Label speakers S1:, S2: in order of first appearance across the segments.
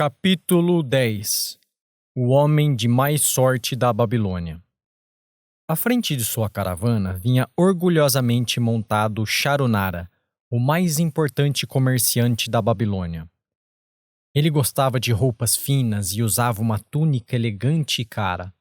S1: Capítulo 10. O homem de mais sorte da Babilônia. À frente de sua caravana vinha orgulhosamente montado Charunara, o mais importante comerciante da Babilônia. Ele gostava de roupas finas e usava uma túnica elegante e cara.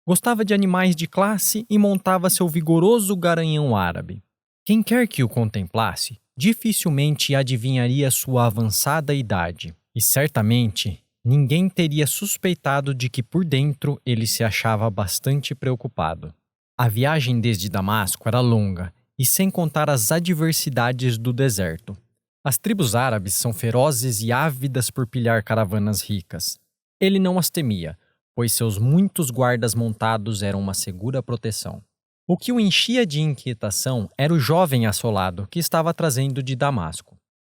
S1: Gostava de animais de classe e montava seu vigoroso garanhão árabe. Quem quer que o contemplasse, dificilmente adivinharia sua avançada idade. E certamente, ninguém teria suspeitado de que por dentro ele se achava bastante preocupado. A viagem desde Damasco era longa, e sem contar as adversidades do deserto. As tribos árabes são ferozes e ávidas por pilhar caravanas ricas. Ele não as temia, pois seus muitos guardas montados eram uma segura proteção. O que o enchia de inquietação era o jovem assolado que estava trazendo de Damasco.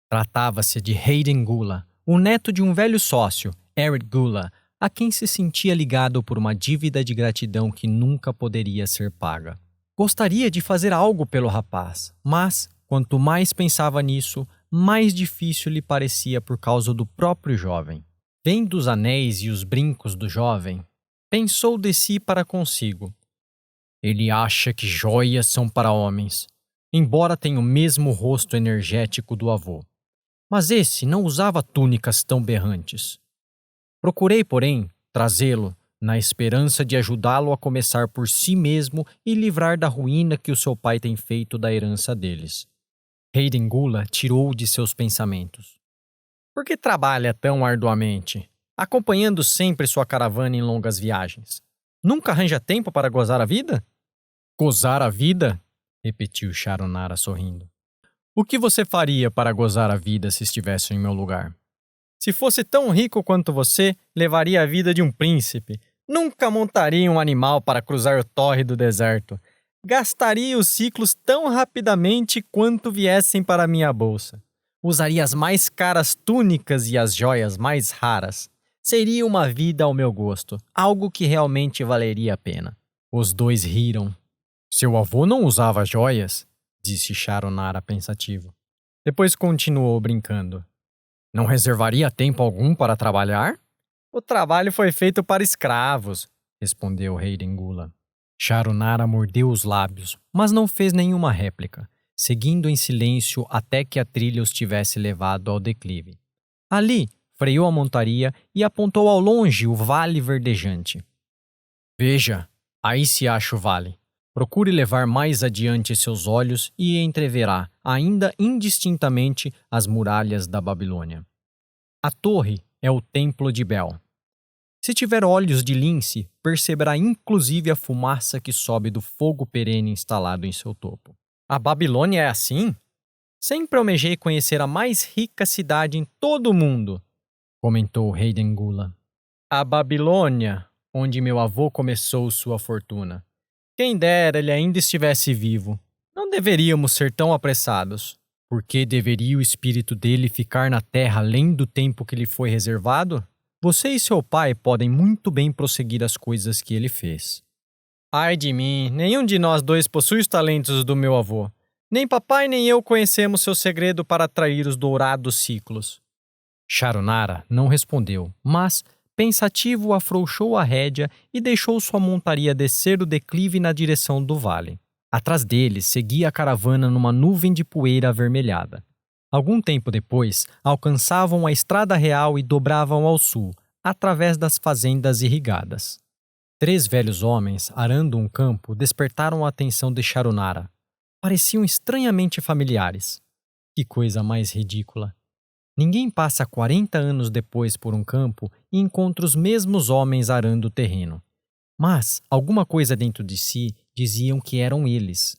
S1: Tratava-se de Hayden Gula, o neto de um velho sócio, Ered Gula, a quem se sentia ligado por uma dívida de gratidão que nunca poderia ser paga. Gostaria de fazer algo pelo rapaz, mas, quanto mais pensava nisso, mais difícil lhe parecia por causa do próprio jovem. Vendo os anéis e os brincos do jovem, pensou de si para consigo. Ele acha que joias são para homens, embora tenha o mesmo rosto energético do avô. Mas esse não usava túnicas tão berrantes. Procurei, porém, trazê-lo, na esperança de ajudá-lo a começar por si mesmo e livrar da ruína que o seu pai tem feito da herança deles. Hayden Gula tirou-o de seus pensamentos. Por que trabalha tão arduamente, acompanhando sempre sua caravana em longas viagens? Nunca arranja tempo para gozar a vida? Gozar a vida? Repetiu Charunara sorrindo. O que você faria para gozar a vida se estivesse em meu lugar? Se fosse tão rico quanto você, levaria a vida de um príncipe. Nunca montaria um animal para cruzar o torre do deserto. Gastaria os ciclos tão rapidamente quanto viessem para minha bolsa. Usaria as mais caras túnicas e as joias mais raras. Seria uma vida ao meu gosto, algo que realmente valeria a pena. Os dois riram. Seu avô não usava joias, disse Charunara pensativo. Depois continuou brincando. Não reservaria tempo algum para trabalhar? O trabalho foi feito para escravos, respondeu Hayden Gula. Charunara mordeu os lábios, mas não fez nenhuma réplica, seguindo em silêncio até que a trilha os tivesse levado ao declive. Ali, freou a montaria e apontou ao longe o vale verdejante. Veja, aí se acha o vale. Procure levar mais adiante seus olhos e entreverá, ainda indistintamente, as muralhas da Babilônia. A torre é o templo de Bel. Se tiver olhos de lince, perceberá inclusive a fumaça que sobe do fogo perene instalado em seu topo. A Babilônia é assim? Sempre almejei conhecer a mais rica cidade em todo o mundo, comentou Hayden Gula. A Babilônia, onde meu avô começou sua fortuna. Quem dera ele ainda estivesse vivo. Não deveríamos ser tão apressados. Por que deveria o espírito dele ficar na terra além do tempo que lhe foi reservado? Você e seu pai podem muito bem prosseguir as coisas que ele fez. Ai de mim, nenhum de nós dois possui os talentos do meu avô. Nem papai nem eu conhecemos seu segredo para atrair os dourados ciclos. Charunara não respondeu, mas, pensativo, afrouxou a rédea e deixou sua montaria descer o declive na direção do vale. Atrás deles seguia a caravana numa nuvem de poeira avermelhada. Algum tempo depois, alcançavam a estrada real e dobravam ao sul, através das fazendas irrigadas. 3 velhos homens, arando um campo, despertaram a atenção de Charunara. Pareciam estranhamente familiares. Que coisa mais ridícula! Ninguém passa 40 anos depois por um campo e encontra os mesmos homens arando o terreno. Mas alguma coisa dentro de si diziam que eram eles.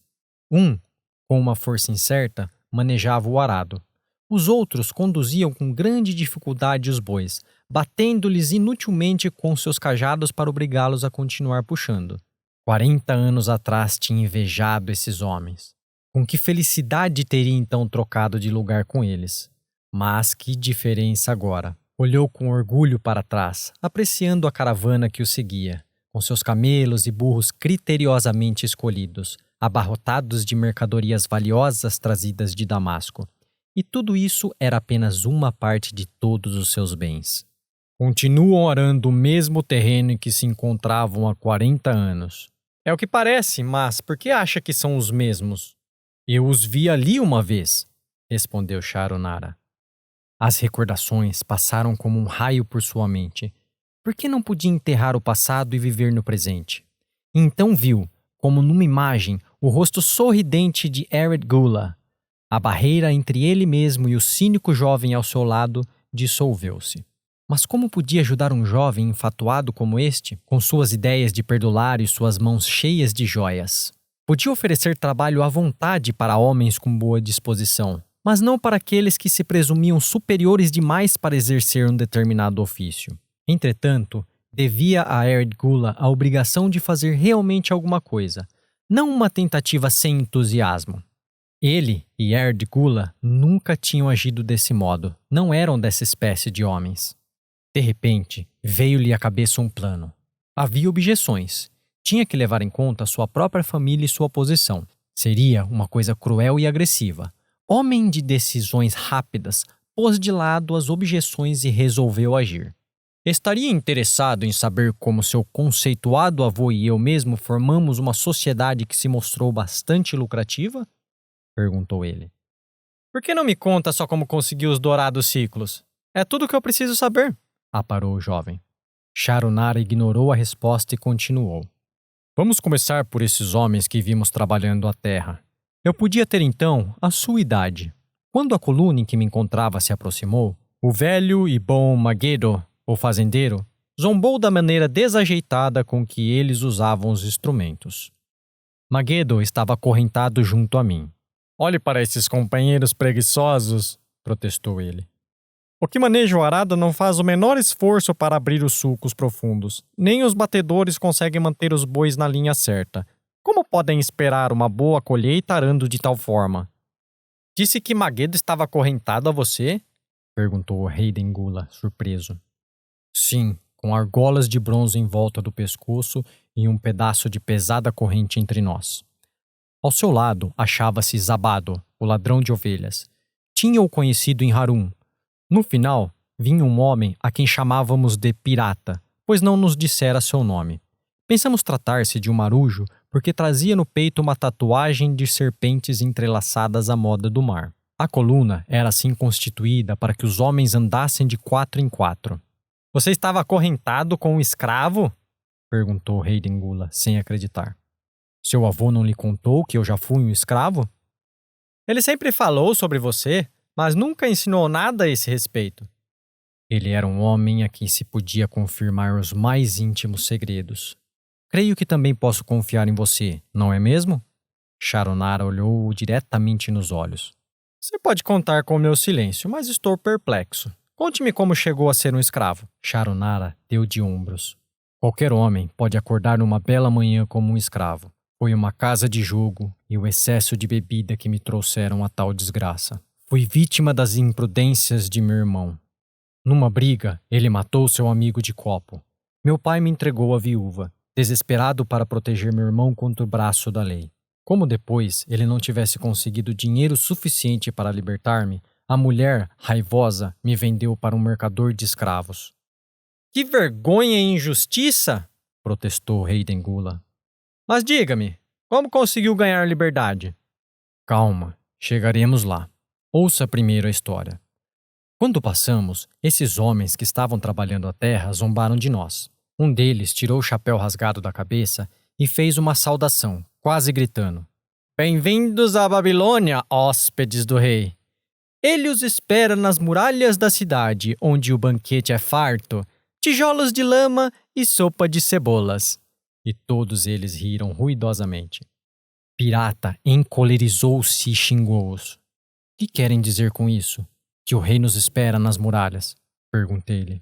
S1: Um, com uma força incerta, manejava o arado. Os outros conduziam com grande dificuldade os bois, batendo-lhes inutilmente com seus cajados para obrigá-los a continuar puxando. 40 anos atrás tinha invejado esses homens. Com que felicidade teria então trocado de lugar com eles? Mas que diferença agora! Olhou com orgulho para trás, apreciando a caravana que o seguia, com seus camelos e burros criteriosamente escolhidos, abarrotados de mercadorias valiosas trazidas de Damasco. E tudo isso era apenas uma parte de todos os seus bens. Continuam arando o mesmo terreno em que se encontravam há 40 anos. É o que parece, mas por que acha que são os mesmos? Eu os vi ali uma vez, respondeu Sharunara. As recordações passaram como um raio por sua mente. Por que não podia enterrar o passado e viver no presente? Então viu, como numa imagem, o rosto sorridente de Ered Gula. A barreira entre ele mesmo e o cínico jovem ao seu lado dissolveu-se. Mas como podia ajudar um jovem enfatuado como este, com suas ideias de perdular e suas mãos cheias de joias? Podia oferecer trabalho à vontade para homens com boa disposição, mas não para aqueles que se presumiam superiores demais para exercer um determinado ofício. Entretanto, devia a Ered Gula a obrigação de fazer realmente alguma coisa, não uma tentativa sem entusiasmo. Ele e Ered Gula nunca tinham agido desse modo, não eram dessa espécie de homens. De repente, veio-lhe à cabeça um plano. Havia objeções. Tinha que levar em conta sua própria família e sua posição. Seria uma coisa cruel e agressiva. Homem de decisões rápidas, pôs de lado as objeções e resolveu agir. Estaria interessado em saber como seu conceituado avô e eu mesmo formamos uma sociedade que se mostrou bastante lucrativa? Perguntou ele. Por que não me conta só como conseguiu os dourados ciclos? É tudo o que eu preciso saber, aparou o jovem. Sharunara ignorou a resposta e continuou. Vamos começar por esses homens que vimos trabalhando a terra. Eu podia ter então a sua idade. Quando a coluna em que me encontrava se aproximou, o velho e bom Magedo, o fazendeiro, zombou da maneira desajeitada com que eles usavam os instrumentos. Magedo estava acorrentado junto a mim. Olhe para esses companheiros preguiçosos, protestou ele. O que maneja o arado não faz o menor esforço para abrir os sulcos profundos. Nem os batedores conseguem manter os bois na linha certa. Como podem esperar uma boa colheita arando de tal forma? Disse que Magedo estava acorrentado a você? Perguntou o rei Dengula, surpreso. Sim, com argolas de bronze em volta do pescoço e um pedaço de pesada corrente entre nós. Ao seu lado achava-se Zabado, o ladrão de ovelhas. Tinha-o conhecido em Harum. No final, vinha um homem a quem chamávamos de pirata, pois não nos dissera seu nome. Pensamos tratar-se de um marujo porque trazia no peito uma tatuagem de serpentes entrelaçadas à moda do mar. A coluna era assim constituída para que os homens andassem de 4 em 4. Você estava acorrentado com um escravo? Perguntou o rei Dengula, sem acreditar. Seu avô não lhe contou que eu já fui um escravo? Ele sempre falou sobre você, mas nunca ensinou nada a esse respeito. Ele era um homem a quem se podia confirmar os mais íntimos segredos. Creio que também posso confiar em você, não é mesmo? Sharunara olhou-o diretamente nos olhos. Você pode contar com o meu silêncio, mas estou perplexo. Conte-me como chegou a ser um escravo. Sharunara deu de ombros. Qualquer homem pode acordar numa bela manhã como um escravo. Foi uma casa de jogo e o excesso de bebida que me trouxeram a tal desgraça. Fui vítima das imprudências de meu irmão. Numa briga, ele matou seu amigo de copo. Meu pai me entregou a viúva, desesperado para proteger meu irmão contra o braço da lei. Como depois ele não tivesse conseguido dinheiro suficiente para libertar-me, a mulher, raivosa, me vendeu para um mercador de escravos. Que vergonha e injustiça! Protestou o rei Dengula. Mas diga-me, como conseguiu ganhar liberdade? Calma, chegaremos lá. Ouça primeiro a história. Quando passamos, esses homens que estavam trabalhando a terra zombaram de nós. Um deles tirou o chapéu rasgado da cabeça e fez uma saudação, quase gritando. Bem-vindos à Babilônia, hóspedes do rei. Ele os espera nas muralhas da cidade, onde o banquete é farto, tijolos de lama e sopa de cebolas. E todos eles riram ruidosamente. Pirata encolerizou-se e xingou-os. O que querem dizer com isso? Que o rei nos espera nas muralhas? Perguntei-lhe.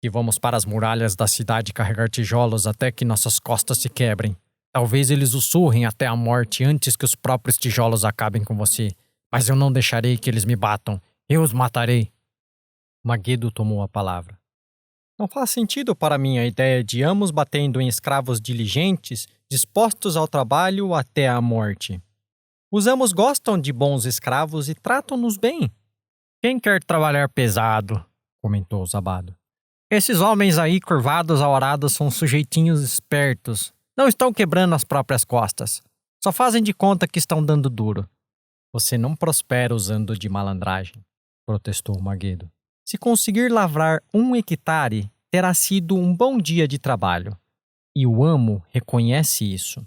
S1: Que vamos para as muralhas da cidade carregar tijolos até que nossas costas se quebrem. Talvez eles o surrem até a morte antes que os próprios tijolos acabem com você. Mas eu não deixarei que eles me batam. Eu os matarei. Magedo tomou a palavra. Não faz sentido para mim a ideia de ambos batendo em escravos diligentes, dispostos ao trabalho até a morte. Os amos gostam de bons escravos e tratam-nos bem. Quem quer trabalhar pesado? Comentou Zabado. Esses homens aí curvados ao arado são sujeitinhos espertos. Não estão quebrando as próprias costas. Só fazem de conta que estão dando duro. Você não prospera usando de malandragem, protestou Magedo. Se conseguir lavrar 1 hectare, terá sido um bom dia de trabalho. E o amo reconhece isso.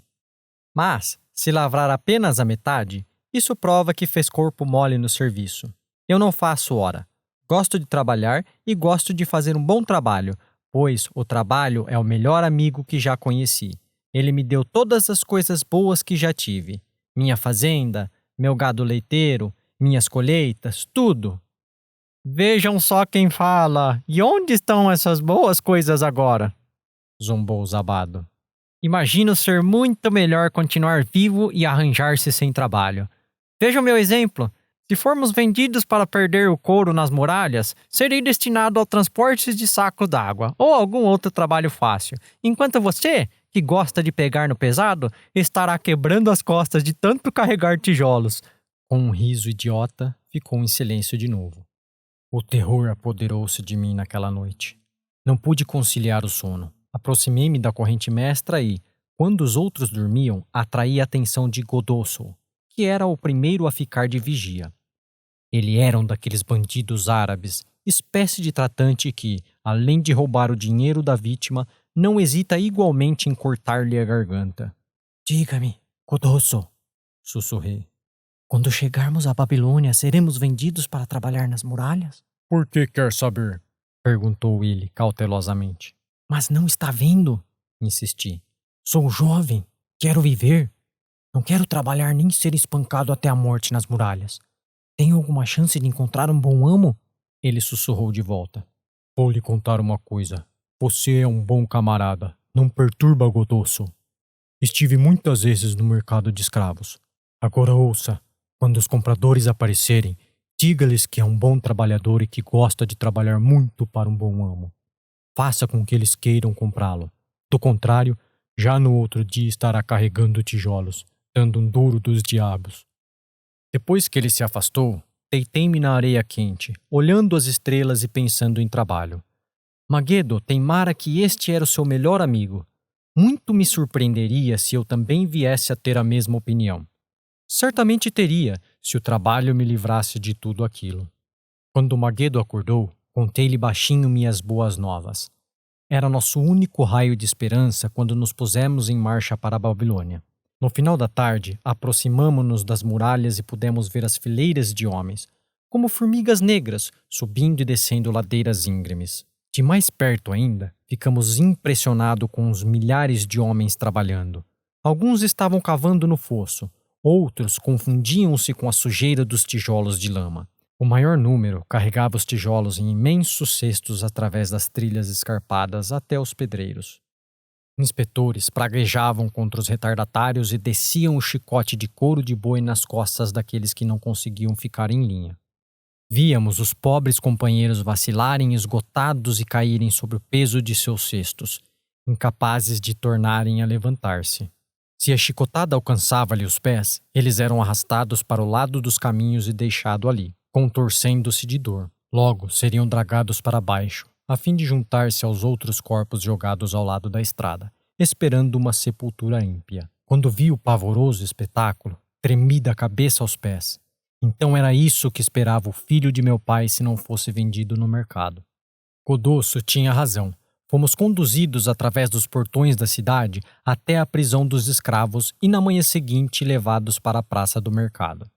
S1: Mas, se lavrar apenas a metade, isso prova que fez corpo mole no serviço. Eu não faço hora. Gosto de trabalhar e gosto de fazer um bom trabalho, pois o trabalho é o melhor amigo que já conheci. Ele me deu todas as coisas boas que já tive. Minha fazenda, meu gado leiteiro, minhas colheitas, tudo. Vejam só quem fala. E onde estão essas boas coisas agora? Zombou Zabado. Imagino ser muito melhor continuar vivo e arranjar-se sem trabalho. Veja o meu exemplo. Se formos vendidos para perder o couro nas muralhas, serei destinado ao transporte de sacos d'água ou algum outro trabalho fácil, enquanto você, que gosta de pegar no pesado, estará quebrando as costas de tanto carregar tijolos. Com um riso idiota, ficou em silêncio de novo. O terror apoderou-se de mim naquela noite. Não pude conciliar o sono. Aproximei-me da corrente mestra e, quando os outros dormiam, atraí a atenção de Godosso, que era o primeiro a ficar de vigia. Ele era um daqueles bandidos árabes, espécie de tratante que, além de roubar o dinheiro da vítima, não hesita igualmente em cortar-lhe a garganta. Diga-me, Godosso, sussurrei. Quando chegarmos à Babilônia, seremos vendidos para trabalhar nas muralhas? Por que quer saber? Perguntou ele cautelosamente. Mas não está vendo? Insisti. Sou jovem, quero viver. Não quero trabalhar nem ser espancado até a morte nas muralhas. Tenho alguma chance de encontrar um bom amo? Ele sussurrou de volta. Vou lhe contar uma coisa. Você é um bom camarada. Não perturba, Godosso. Estive muitas vezes no mercado de escravos. Agora ouça. Quando os compradores aparecerem, diga-lhes que é um bom trabalhador e que gosta de trabalhar muito para um bom amo. Faça com que eles queiram comprá-lo. Do contrário, já no outro dia estará carregando tijolos, dando um duro dos diabos. Depois que ele se afastou, deitei-me na areia quente, olhando as estrelas e pensando em trabalho. Magedo teimara que este era o seu melhor amigo. Muito me surpreenderia se eu também viesse a ter a mesma opinião. Certamente teria, se o trabalho me livrasse de tudo aquilo. Quando Magedo acordou, contei-lhe baixinho minhas boas novas. Era nosso único raio de esperança quando nos pusemos em marcha para a Babilônia. No final da tarde, aproximamo-nos das muralhas e pudemos ver as fileiras de homens, como formigas negras, subindo e descendo ladeiras íngremes. De mais perto ainda, ficamos impressionados com os milhares de homens trabalhando. Alguns estavam cavando no fosso, outros confundiam-se com a sujeira dos tijolos de lama. O maior número carregava os tijolos em imensos cestos através das trilhas escarpadas até os pedreiros. Inspetores praguejavam contra os retardatários e desciam o chicote de couro de boi nas costas daqueles que não conseguiam ficar em linha. Víamos os pobres companheiros vacilarem esgotados e caírem sob o peso de seus cestos, incapazes de tornarem a levantar-se. Se a chicotada alcançava-lhe os pés, eles eram arrastados para o lado dos caminhos e deixados ali, contorcendo-se de dor. Logo seriam dragados para baixo, a fim de juntar-se aos outros corpos jogados ao lado da estrada, esperando uma sepultura ímpia. Quando vi o pavoroso espetáculo, tremi da cabeça aos pés. Então era isso que esperava o filho de meu pai se não fosse vendido no mercado. Godosso tinha razão. Fomos conduzidos através dos portões da cidade até a prisão dos escravos e na manhã seguinte levados para a praça do mercado.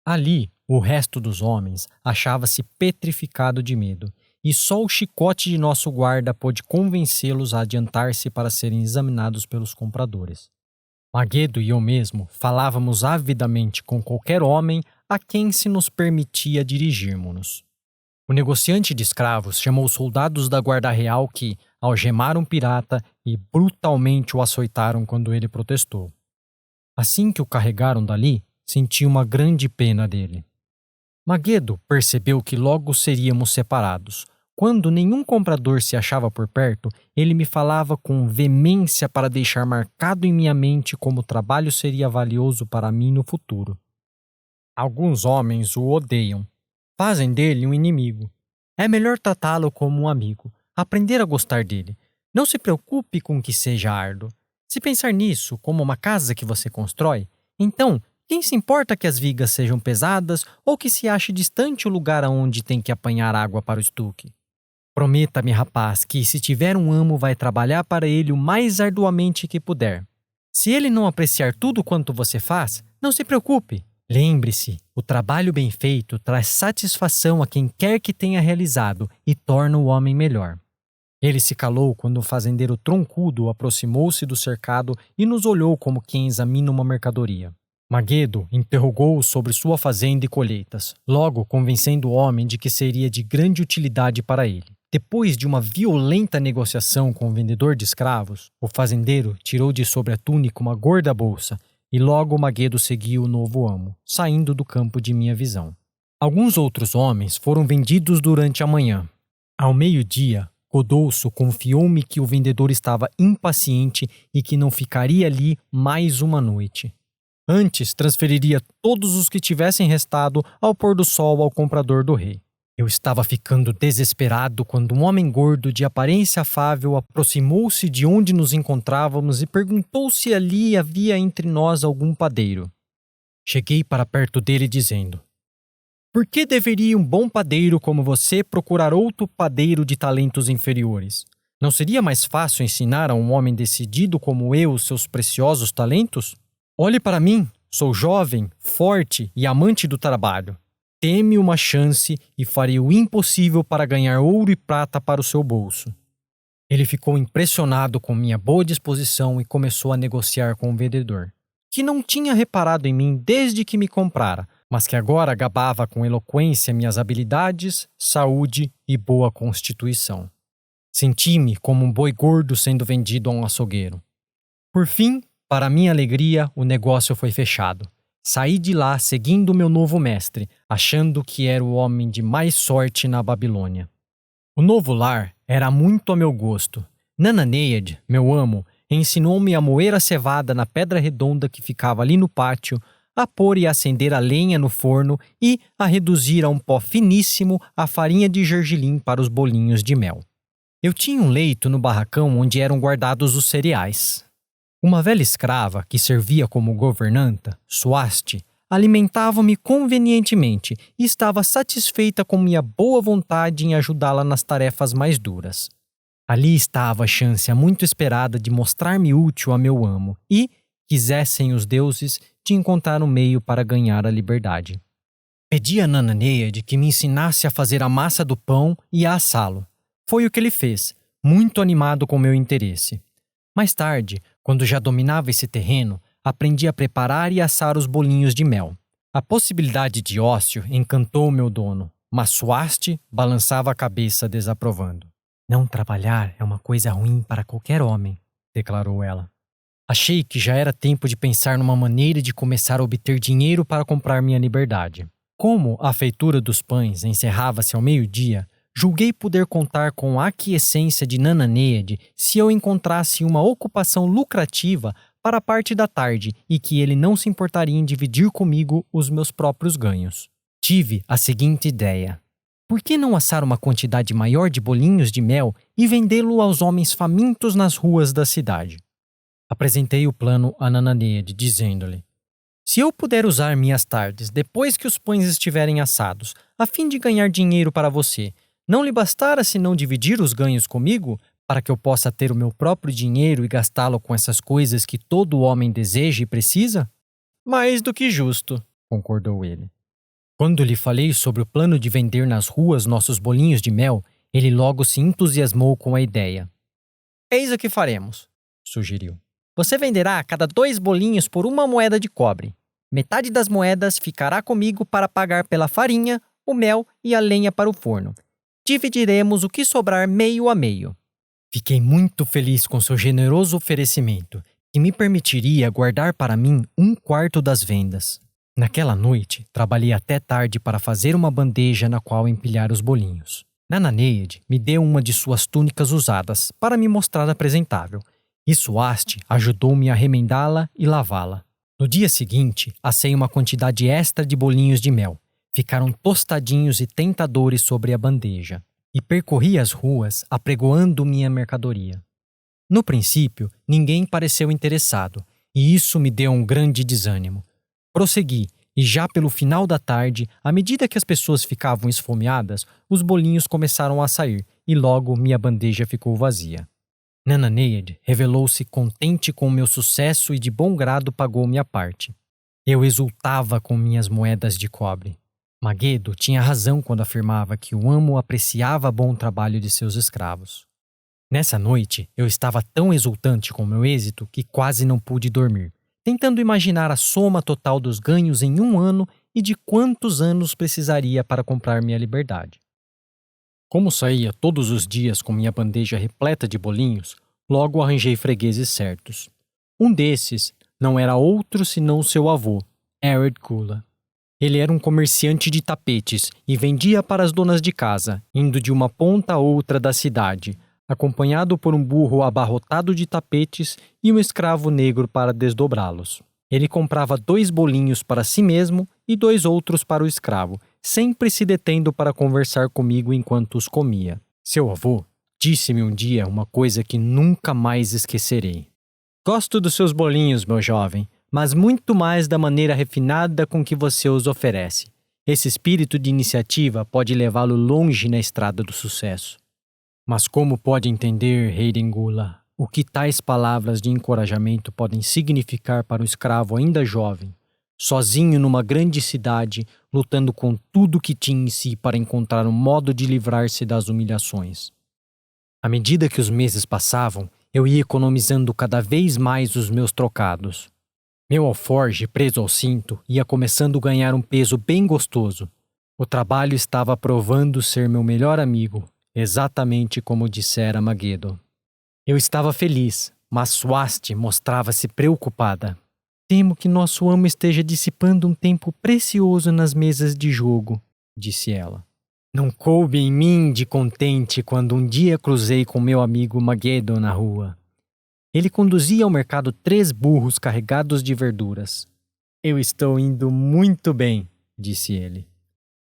S1: Ali, o resto dos homens achava-se petrificado de medo, e só o chicote de nosso guarda pôde convencê-los a adiantar-se para serem examinados pelos compradores. Magedo e eu mesmo falávamos avidamente com qualquer homem a quem se nos permitia dirigirmos-nos. O negociante de escravos chamou os soldados da guarda real que algemaram o pirata e brutalmente o açoitaram quando ele protestou. Assim que o carregaram dali, senti uma grande pena dele. Magedo percebeu que logo seríamos separados. Quando nenhum comprador se achava por perto, ele me falava com veemência para deixar marcado em minha mente como o trabalho seria valioso para mim no futuro. Alguns homens o odeiam. Fazem dele um inimigo. É melhor tratá-lo como um amigo. aprender a gostar dele. Não se preocupe com que seja árduo. Se pensar nisso como uma casa que você constrói, então quem se importa que as vigas sejam pesadas ou que se ache distante o lugar aonde tem que apanhar água para o estuque? Prometa-me, rapaz, que se tiver um amo vai trabalhar para ele o mais arduamente que puder. Se ele não apreciar tudo quanto você faz, não se preocupe. Lembre-se, o trabalho bem feito traz satisfação a quem quer que tenha realizado e torna o homem melhor. Ele se calou quando o fazendeiro troncudo aproximou-se do cercado e nos olhou como quem examina uma mercadoria. Magedo interrogou-o sobre sua fazenda e colheitas, logo convencendo o homem de que seria de grande utilidade para ele. Depois de uma violenta negociação com o vendedor de escravos, o fazendeiro tirou de sobre a túnica uma gorda bolsa e logo Magedo seguiu o novo amo, saindo do campo de minha visão. Alguns outros homens foram vendidos durante a manhã. Ao meio-dia, Codolço confiou-me que o vendedor estava impaciente e que não ficaria ali mais uma noite. Antes, transferiria todos os que tivessem restado ao pôr do sol ao comprador do rei. Eu estava ficando desesperado quando um homem gordo de aparência afável aproximou-se de onde nos encontrávamos e perguntou se ali havia entre nós algum padeiro. Cheguei para perto dele dizendo: "Por que deveria um bom padeiro como você procurar outro padeiro de talentos inferiores? Não seria mais fácil ensinar a um homem decidido como eu os seus preciosos talentos? Olhe para mim, sou jovem, forte e amante do trabalho. Teme uma chance e farei o impossível para ganhar ouro e prata para o seu bolso." Ele ficou impressionado com minha boa disposição e começou a negociar com o vendedor, que não tinha reparado em mim desde que me comprara, mas que agora gabava com eloquência minhas habilidades, saúde e boa constituição. Senti-me como um boi gordo sendo vendido a um açougueiro. Por fim, para minha alegria, o negócio foi fechado. Saí de lá seguindo meu novo mestre, achando que era o homem de mais sorte na Babilônia. O novo lar era muito a meu gosto. Nananeade, meu amo, ensinou-me a moer a cevada na pedra redonda que ficava ali no pátio, a pôr e acender a lenha no forno e a reduzir a um pó finíssimo a farinha de gergelim para os bolinhos de mel. Eu tinha um leito no barracão onde eram guardados os cereais. Uma velha escrava, que servia como governanta, Suaste, alimentava-me convenientemente e estava satisfeita com minha boa vontade em ajudá-la nas tarefas mais duras. Ali estava a chance muito esperada de mostrar-me útil a meu amo e, quisessem os deuses, de encontrar um meio para ganhar a liberdade. Pedi a Nananeade que me ensinasse a fazer a massa do pão e a assá-lo. Foi o que ele fez, muito animado com meu interesse. Mais tarde, quando já dominava esse terreno, aprendi a preparar e assar os bolinhos de mel. A possibilidade de ócio encantou meu dono, mas Suaste balançava a cabeça desaprovando. "Não trabalhar é uma coisa ruim para qualquer homem", declarou ela. Achei que já era tempo de pensar numa maneira de começar a obter dinheiro para comprar minha liberdade. Como a feitura dos pães encerrava-se ao meio-dia, julguei poder contar com a aquiescência de Nananeade se eu encontrasse uma ocupação lucrativa para a parte da tarde e que ele não se importaria em dividir comigo os meus próprios ganhos. Tive a seguinte ideia: por que não assar uma quantidade maior de bolinhos de mel e vendê-lo aos homens famintos nas ruas da cidade? Apresentei o plano a Nananeade, dizendo-lhe: "Se eu puder usar minhas tardes depois que os pães estiverem assados, a fim de ganhar dinheiro para você, não lhe bastara senão dividir os ganhos comigo, para que eu possa ter o meu próprio dinheiro e gastá-lo com essas coisas que todo homem deseja e precisa?" "Mais do que justo", concordou ele. Quando lhe falei sobre o plano de vender nas ruas nossos bolinhos de mel, ele logo se entusiasmou com a ideia. "Eis o que faremos", sugeriu. "Você venderá cada 2 bolinhos por 1 moeda de cobre. Metade das moedas ficará comigo para pagar pela farinha, o mel e a lenha para o forno. Dividiremos o que sobrar meio a meio." Fiquei muito feliz com seu generoso oferecimento, que me permitiria guardar para mim 1/4 das vendas. Naquela noite, trabalhei até tarde para fazer uma bandeja na qual empilhar os bolinhos. Nananeade me deu uma de suas túnicas usadas para me mostrar apresentável, e Suaste ajudou-me a remendá-la e lavá-la. No dia seguinte, assei uma quantidade extra de bolinhos de mel. Ficaram tostadinhos e tentadores sobre a bandeja. e percorri as ruas apregoando minha mercadoria. No princípio, ninguém pareceu interessado, e isso me deu um grande desânimo. Prossegui, e já pelo final da tarde, à medida que as pessoas ficavam esfomeadas, os bolinhos começaram a sair, e logo minha bandeja ficou vazia. Nana Neyad revelou-se contente com o meu sucesso e de bom grado pagou minha parte. Eu exultava com minhas moedas de cobre. Magedo tinha razão quando afirmava que o amo apreciava bom trabalho de seus escravos. Nessa noite, eu estava tão exultante com meu êxito que quase não pude dormir, tentando imaginar a soma total dos ganhos em um ano e de quantos anos precisaria para comprar minha liberdade. Como saía todos os dias com minha bandeja repleta de bolinhos, logo arranjei fregueses certos. Um desses não era outro senão seu avô, Ered Gula. Ele era um comerciante de tapetes e vendia para as donas de casa, indo de uma ponta a outra da cidade, acompanhado por um burro abarrotado de tapetes e um escravo negro para desdobrá-los. Ele comprava 2 bolinhos para si mesmo e 2 outros para o escravo, sempre se detendo para conversar comigo enquanto os comia. Seu avô disse-me um dia uma coisa que nunca mais esquecerei. Gosto dos seus bolinhos, meu jovem, mas muito mais da maneira refinada com que você os oferece. Esse espírito de iniciativa pode levá-lo longe na estrada do sucesso. Mas como pode entender, rei Dengula, o que tais palavras de encorajamento podem significar para um escravo ainda jovem, sozinho numa grande cidade, lutando com tudo que tinha em si para encontrar um modo de livrar-se das humilhações? À medida que os meses passavam, eu ia economizando cada vez mais os meus trocados. Meu alforje, preso ao cinto, ia começando a ganhar um peso bem gostoso. O trabalho estava provando ser meu melhor amigo, exatamente como dissera Magedo. Eu estava feliz, mas Swasti mostrava-se preocupada. Temo que nosso amo esteja dissipando um tempo precioso nas mesas de jogo, disse ela. Não coube em mim de contente quando um dia cruzei com meu amigo Magedo na rua. Ele conduzia ao mercado 3 burros carregados de verduras. Eu estou indo muito bem, disse ele.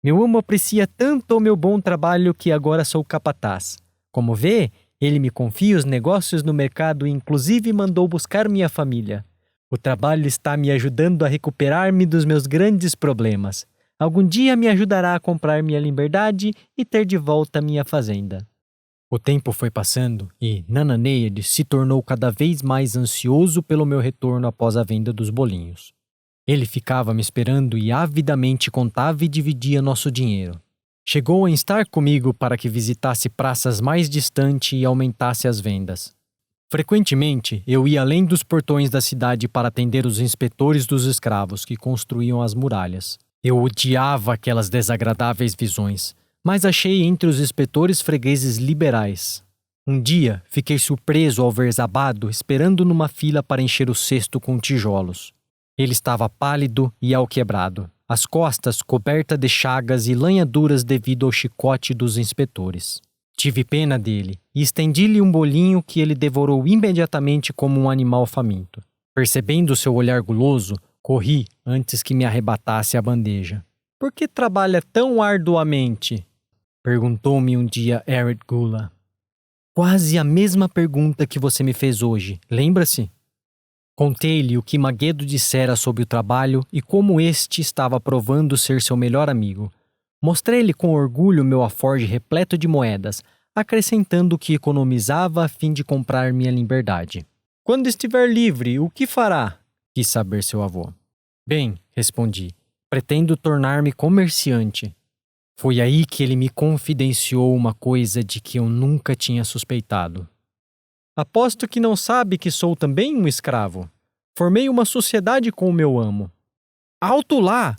S1: Meu amo aprecia tanto o meu bom trabalho que agora sou capataz. Como vê, ele me confia os negócios no mercado e inclusive mandou buscar minha família. O trabalho está me ajudando a recuperar-me dos meus grandes problemas. Algum dia me ajudará a comprar minha liberdade e ter de volta minha fazenda. O tempo foi passando e Nana Neyad se tornou cada vez mais ansioso pelo meu retorno após a venda dos bolinhos. Ele ficava me esperando e avidamente contava e dividia nosso dinheiro. Chegou a instar comigo para que visitasse praças mais distantes e aumentasse as vendas. Frequentemente, eu ia além dos portões da cidade para atender os inspetores dos escravos que construíam as muralhas. Eu odiava aquelas desagradáveis visões, mas achei entre os inspetores fregueses liberais. Um dia, fiquei surpreso ao ver Zabado esperando numa fila para encher o cesto com tijolos. Ele estava pálido e alquebrado, as costas cobertas de chagas e lanhaduras devido ao chicote dos inspetores. Tive pena dele e estendi-lhe um bolinho que ele devorou imediatamente como um animal faminto. Percebendo seu olhar guloso, corri antes que me arrebatasse a bandeja. — Por que trabalha tão arduamente? Perguntou-me um dia Ered Gula. Quase a mesma pergunta que você me fez hoje, lembra-se? Contei-lhe o que Magedo dissera sobre o trabalho e como este estava provando ser seu melhor amigo. Mostrei-lhe com orgulho meu alforje repleto de moedas, acrescentando que economizava a fim de comprar minha liberdade. Quando estiver livre, o que fará? Quis saber seu avô. Bem, respondi, pretendo tornar-me comerciante. Foi aí que ele me confidenciou uma coisa de que eu nunca tinha suspeitado. Aposto que não sabe que sou também um escravo. Formei uma sociedade com o meu amo. Alto lá!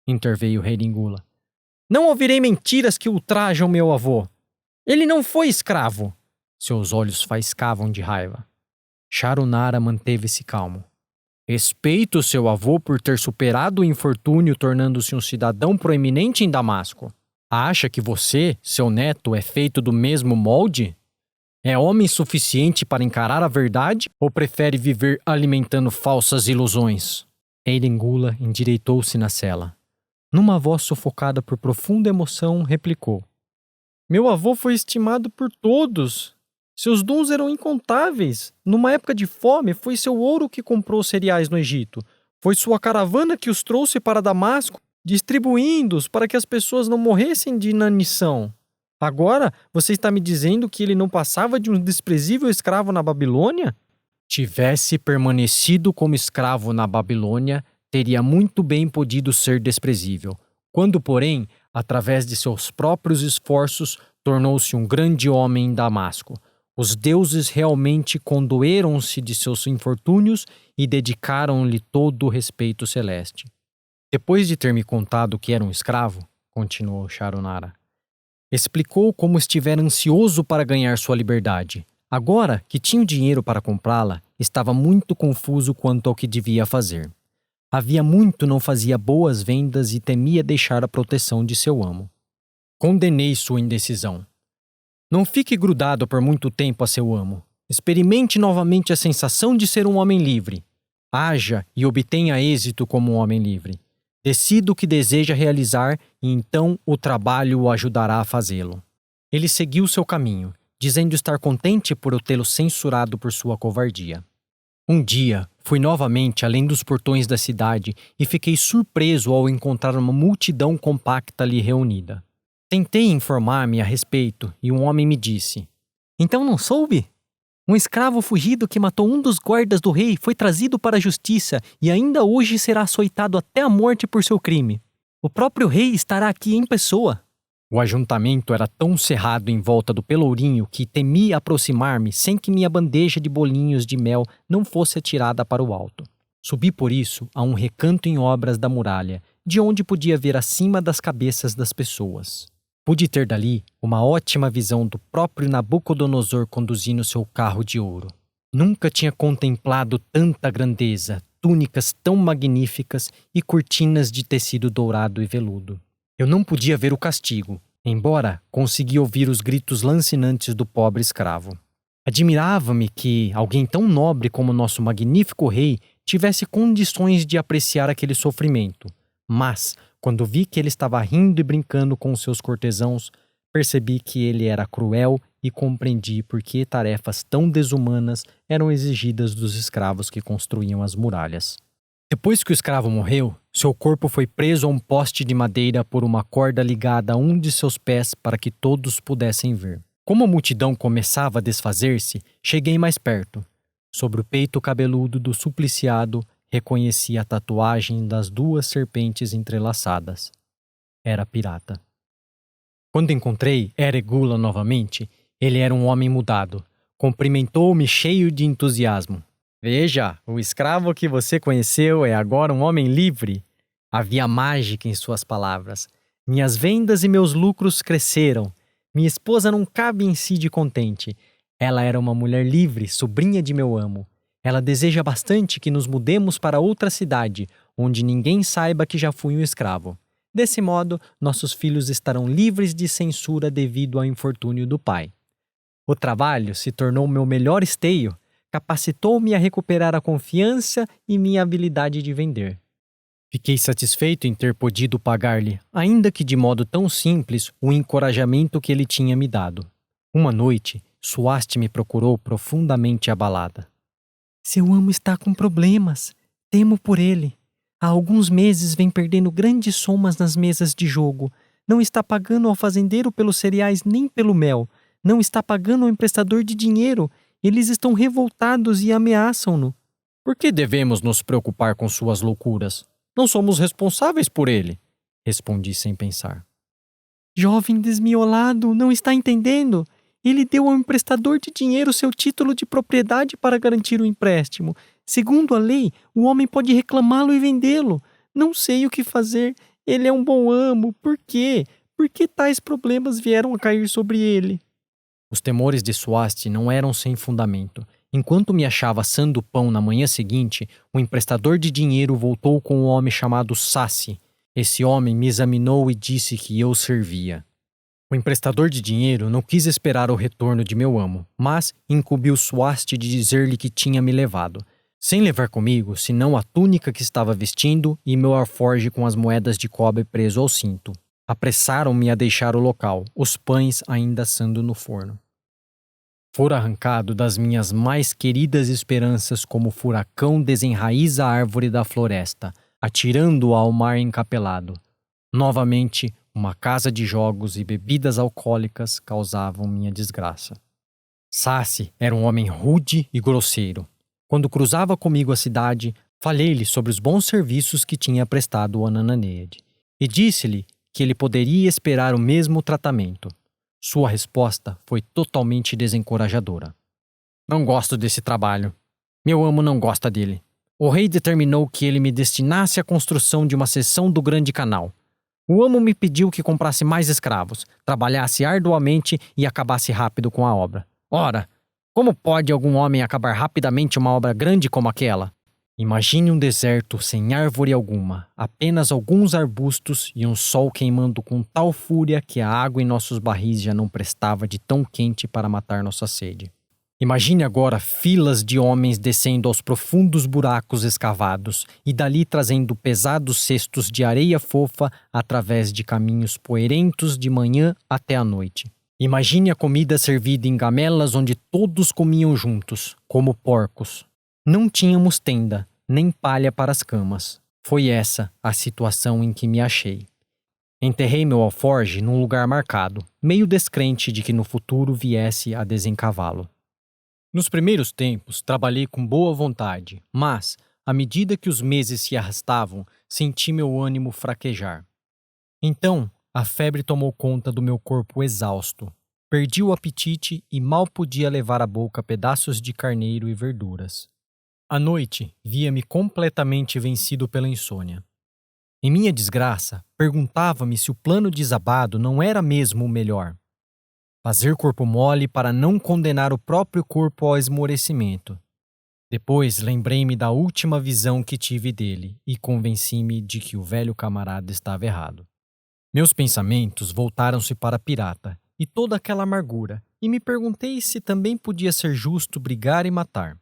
S1: Interveio Rei Dengula. Não ouvirei mentiras que ultrajam meu avô. Ele não foi escravo. Seus olhos faiscavam de raiva. Sharunara manteve-se calmo. Respeito seu avô por ter superado o infortúnio tornando-se um cidadão proeminente em Damasco. Acha que você, seu neto, é feito do mesmo molde? É homem suficiente para encarar a verdade ou prefere viver alimentando falsas ilusões? Rei Dengula endireitou-se na cela. Numa voz sufocada por profunda emoção, replicou. Meu avô foi estimado por todos. Seus dons eram incontáveis. Numa época de fome, foi seu ouro que comprou os cereais no Egito. Foi sua caravana que os trouxe para Damasco, distribuindo-os para que as pessoas não morressem de inanição. Agora, você está me dizendo que ele não passava de um desprezível escravo na Babilônia? Tivesse permanecido como escravo na Babilônia, teria muito bem podido ser desprezível. Quando, porém, através de seus próprios esforços, tornou-se um grande homem em Damasco. Os deuses realmente condoeram-se de seus infortúnios e dedicaram-lhe todo o respeito celeste. Depois de ter me contado que era um escravo, continuou Sharonara, explicou como estivera ansioso para ganhar sua liberdade. Agora que tinha o dinheiro para comprá-la, estava muito confuso quanto ao que devia fazer. Havia muito não fazia boas vendas e temia deixar a proteção de seu amo. Condenei sua indecisão. Não fique grudado por muito tempo a seu amo. Experimente novamente a sensação de ser um homem livre. Haja e obtenha êxito como um homem livre. Decida o que deseja realizar e então o trabalho o ajudará a fazê-lo. Ele seguiu seu caminho, dizendo estar contente por eu tê-lo censurado por sua covardia. Um dia, fui novamente além dos portões da cidade e fiquei surpreso ao encontrar uma multidão compacta ali reunida. Tentei informar-me a respeito e um homem me disse: "Então não soube? Um escravo fugido que matou um dos guardas do rei foi trazido para a justiça e ainda hoje será açoitado até a morte por seu crime. O próprio rei estará aqui em pessoa." O ajuntamento era tão cerrado em volta do pelourinho que temi aproximar-me sem que minha bandeja de bolinhos de mel não fosse atirada para o alto. Subi por isso a um recanto em obras da muralha, de onde podia ver acima das cabeças das pessoas. Pude ter dali uma ótima visão do próprio Nabucodonosor conduzindo seu carro de ouro. Nunca tinha contemplado tanta grandeza, túnicas tão magníficas e cortinas de tecido dourado e veludo. Eu não podia ver o castigo, embora conseguia ouvir os gritos lancinantes do pobre escravo. Admirava-me que alguém tão nobre como nosso magnífico rei tivesse condições de apreciar aquele sofrimento, mas, quando vi que ele estava rindo e brincando com seus cortesãos, percebi que ele era cruel e compreendi por que tarefas tão desumanas eram exigidas dos escravos que construíam as muralhas. Depois que o escravo morreu, seu corpo foi preso a um poste de madeira por uma corda ligada a um de seus pés para que todos pudessem ver. Como a multidão começava a desfazer-se, cheguei mais perto. Sobre o peito cabeludo do supliciado, reconheci a tatuagem das 2 serpentes entrelaçadas. Era pirata. Quando encontrei Eregula novamente, ele era um homem mudado. Cumprimentou-me cheio de entusiasmo. "Veja, o escravo que você conheceu é agora um homem livre." Havia mágica em suas palavras. Minhas vendas e meus lucros cresceram. Minha esposa não cabe em si de contente. Ela era uma mulher livre, sobrinha de meu amo. Ela deseja bastante que nos mudemos para outra cidade, onde ninguém saiba que já fui um escravo. Desse modo, nossos filhos estarão livres de censura devido ao infortúnio do pai. O trabalho se tornou meu melhor esteio. Capacitou-me a recuperar a confiança e minha habilidade de vender. Fiquei satisfeito em ter podido pagar-lhe, ainda que de modo tão simples, o encorajamento que ele tinha me dado. Uma noite, Suaste me procurou profundamente abalada. "Seu amo está com problemas. Temo por ele. Há alguns meses vem perdendo grandes somas nas mesas de jogo. Não está pagando ao fazendeiro pelos cereais nem pelo mel. Não está pagando ao emprestador de dinheiro. Eles estão revoltados e ameaçam-no." "Por que devemos nos preocupar com suas loucuras? Não somos responsáveis por ele," respondi sem pensar. "Jovem desmiolado, não está entendendo? Ele deu ao emprestador de dinheiro seu título de propriedade para garantir o empréstimo. Segundo a lei, o homem pode reclamá-lo e vendê-lo. Não sei o que fazer. Ele é um bom amo. Por quê? Por que tais problemas vieram a cair sobre ele?" Os temores de Suaste não eram sem fundamento. Enquanto me achava assando pão na manhã seguinte, o emprestador de dinheiro voltou com um homem chamado Sassi. Esse homem me examinou e disse que eu servia. O emprestador de dinheiro não quis esperar o retorno de meu amo, mas incumbiu Suaste de dizer-lhe que tinha me levado, sem levar comigo senão a túnica que estava vestindo e meu alforje com as moedas de cobre preso ao cinto. apressaram-me a deixar o local, os pães ainda assando no forno. Fora arrancado das minhas mais queridas esperanças como o furacão desenraiza a árvore da floresta, atirando-a ao mar encapelado. Novamente, uma casa de jogos e bebidas alcoólicas causavam minha desgraça. Sassi era um homem rude e grosseiro. Quando cruzava comigo a cidade, falei-lhe sobre os bons serviços que tinha prestado a Nananeade e disse-lhe que ele poderia esperar o mesmo tratamento. Sua resposta foi totalmente desencorajadora. Não gosto desse trabalho. Meu amo não gosta dele. O rei determinou que ele me destinasse à construção de uma seção do Grande Canal. O amo me pediu que comprasse mais escravos, trabalhasse arduamente e acabasse rápido com a obra. Ora, como pode algum homem acabar rapidamente uma obra grande como aquela? Imagine um deserto sem árvore alguma, apenas alguns arbustos e um sol queimando com tal fúria que a água em nossos barris já não prestava de tão quente para matar nossa sede. Imagine agora filas de homens descendo aos profundos buracos escavados e dali trazendo pesados cestos de areia fofa através de caminhos poeirentos de manhã até a noite. Imagine a comida servida em gamelas onde todos comiam juntos, como porcos. Não tínhamos tenda, nem palha para as camas. Foi essa a situação em que me achei. Enterrei meu alforge num lugar marcado, meio descrente de que no futuro viesse a desencavá-lo. Nos primeiros tempos, trabalhei com boa vontade, mas, à medida que os meses se arrastavam, senti meu ânimo fraquejar. Então, a febre tomou conta do meu corpo exausto. Perdi o apetite e mal podia levar à boca pedaços de carneiro e verduras. À noite, via-me completamente vencido pela insônia. Em minha desgraça, perguntava-me se o plano desabado não era mesmo o melhor. Fazer corpo mole para não condenar o próprio corpo ao esmorecimento. Depois lembrei-me da última visão que tive dele e convenci-me de que o velho camarada estava errado. Meus pensamentos voltaram-se para a pirata e toda aquela amargura, e me perguntei se também podia ser justo brigar e matar.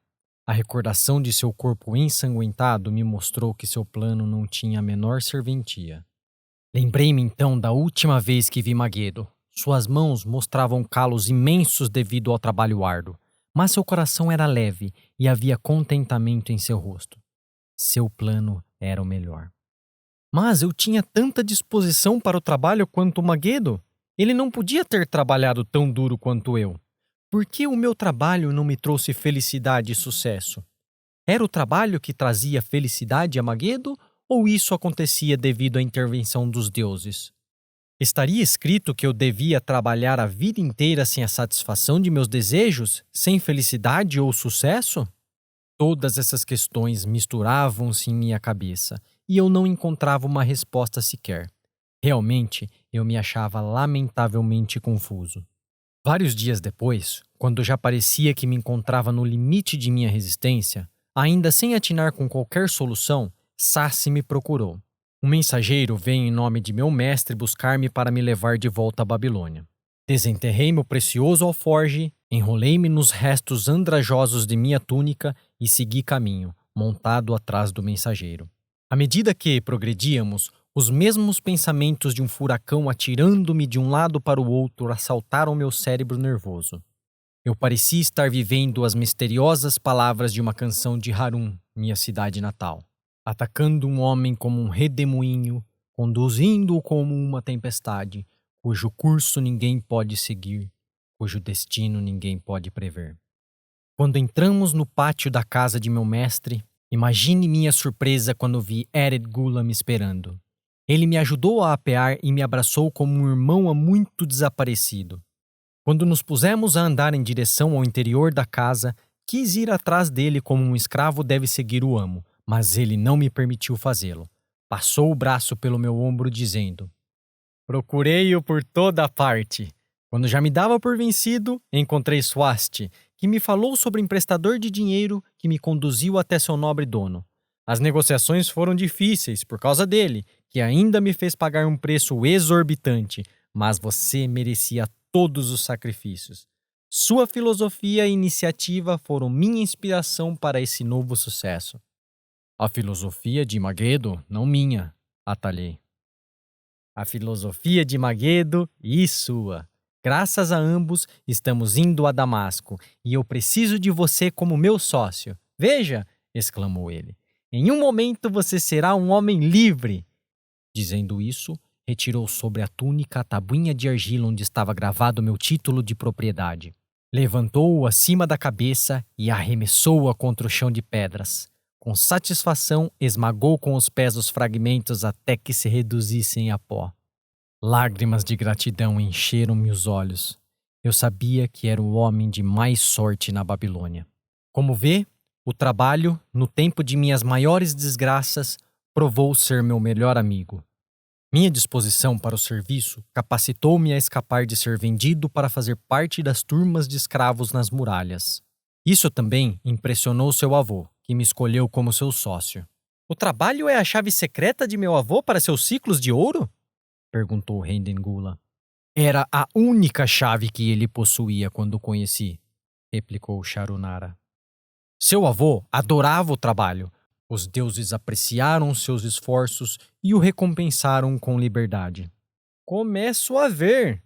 S1: A recordação de seu corpo ensanguentado me mostrou que seu plano não tinha a menor serventia. Lembrei-me então da última vez que vi Magedo. Suas mãos mostravam calos imensos devido ao trabalho árduo, mas seu coração era leve e havia contentamento em seu rosto. Seu plano era o melhor. Mas eu tinha tanta disposição para o trabalho quanto Magedo. Ele não podia ter trabalhado tão duro quanto eu. Por que o meu trabalho não me trouxe felicidade e sucesso? Era o trabalho que trazia felicidade a Magedo ou isso acontecia devido à intervenção dos deuses? Estaria escrito que eu devia trabalhar a vida inteira sem a satisfação de meus desejos, sem felicidade ou sucesso? Todas essas questões misturavam-se em minha cabeça e eu não encontrava uma resposta sequer. Realmente, eu me achava lamentavelmente confuso. Vários dias depois, quando já parecia que me encontrava no limite de minha resistência, ainda sem atinar com qualquer solução, Sassi me procurou. Um mensageiro veio em nome de meu mestre buscar-me para me levar de volta à Babilônia. Desenterrei meu precioso alforge, enrolei-me nos restos andrajosos de minha túnica e segui caminho, montado atrás do mensageiro. À medida que progredíamos, os mesmos pensamentos de um furacão atirando-me de um lado para o outro assaltaram meu cérebro nervoso. Eu parecia estar vivendo as misteriosas palavras de uma canção de Harum, minha cidade natal. Atacando um homem como um redemoinho, conduzindo-o como uma tempestade, cujo curso ninguém pode seguir, cujo destino ninguém pode prever. Quando entramos no pátio da casa de meu mestre, imagine minha surpresa quando vi Ered Gula me esperando. Ele me ajudou a apear e me abraçou como um irmão há muito desaparecido. Quando nos pusemos a andar em direção ao interior da casa, quis ir atrás dele como um escravo deve seguir o amo, mas ele não me permitiu fazê-lo. Passou o braço pelo meu ombro dizendo: "Procurei-o por toda a parte. Quando já me dava por vencido, encontrei Swasti, que me falou sobre o emprestador de dinheiro que me conduziu até seu nobre dono. As negociações foram difíceis por causa dele, que ainda me fez pagar um preço exorbitante, mas você merecia todos os sacrifícios. Sua filosofia e iniciativa foram minha inspiração para esse novo sucesso." "A filosofia de Magedo, não minha", atalhei. A filosofia de Magedo e sua. Graças a ambos, estamos indo a Damasco e eu preciso de você como meu sócio. Veja, exclamou ele, em um momento você será um homem livre. Dizendo isso, retirou sobre a túnica a tabuinha de argila onde estava gravado meu título de propriedade. Levantou-o acima da cabeça e arremessou-a contra o chão de pedras. Com satisfação, esmagou com os pés os fragmentos até que se reduzissem a pó. Lágrimas de gratidão encheram-me os olhos. Eu sabia que era o homem de mais sorte na Babilônia. Como vê, o trabalho, no tempo de minhas maiores desgraças, provou ser meu melhor amigo. Minha disposição para o serviço capacitou-me a escapar de ser vendido para fazer parte das turmas de escravos nas muralhas. Isso também impressionou seu avô, que me escolheu como seu sócio. O trabalho é a chave secreta de meu avô para seus ciclos de ouro? Perguntou Rendengula. Era a única chave que ele possuía quando o conheci, replicou Sharunara. Seu avô adorava o trabalho. Os deuses apreciaram seus esforços e o recompensaram com liberdade. Começo a ver,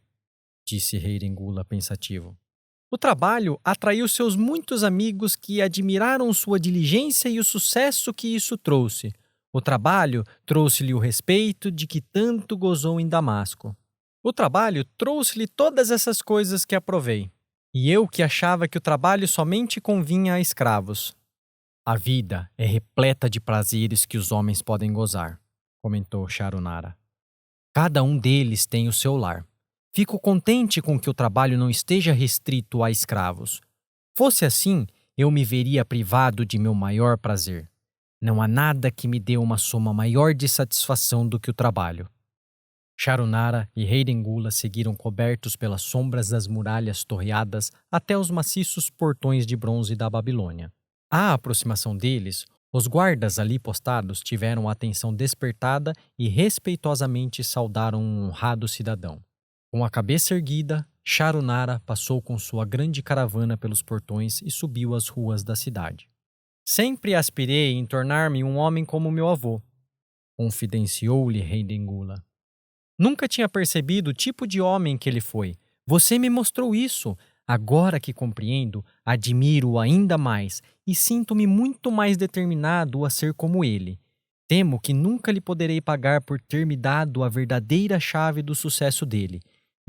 S1: disse Rendengula pensativo. O trabalho atraiu seus muitos amigos que admiraram sua diligência e o sucesso que isso trouxe. O trabalho trouxe-lhe o respeito de que tanto gozou em Damasco. O trabalho trouxe-lhe todas essas coisas que aprovei. E eu que achava que o trabalho somente convinha a escravos. A vida é repleta de prazeres que os homens podem gozar, comentou Sharunara. Cada um deles tem o seu lar. Fico contente com que o trabalho não esteja restrito a escravos. Fosse assim, eu me veria privado de meu maior prazer. Não há nada que me dê uma soma maior de satisfação do que o trabalho. Sharunara e Rendengula seguiram cobertos pelas sombras das muralhas torreadas até os maciços portões de bronze da Babilônia. À aproximação deles, os guardas ali postados tiveram a atenção despertada e respeitosamente saudaram um honrado cidadão. Com a cabeça erguida, Sharunara passou com sua grande caravana pelos portões e subiu as ruas da cidade. Sempre aspirei em tornar-me um homem como meu avô, confidenciou-lhe Rendengula. Nunca tinha percebido o tipo de homem que ele foi. Você me mostrou isso. Agora que compreendo, admiro-o ainda mais e sinto-me muito mais determinado a ser como ele. Temo que nunca lhe poderei pagar por ter me dado a verdadeira chave do sucesso dele.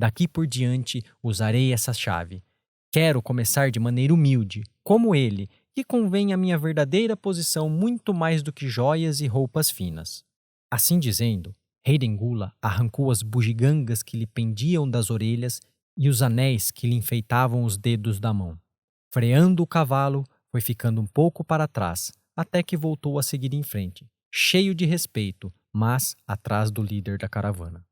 S1: Daqui por diante usarei essa chave. Quero começar de maneira humilde, como ele, que convém à minha verdadeira posição muito mais do que joias e roupas finas. Assim dizendo, Rendengula arrancou as bugigangas que lhe pendiam das orelhas e os anéis que lhe enfeitavam os dedos da mão. Freando o cavalo, foi ficando um pouco para trás, até que voltou a seguir em frente, cheio de respeito, mas atrás do líder da caravana.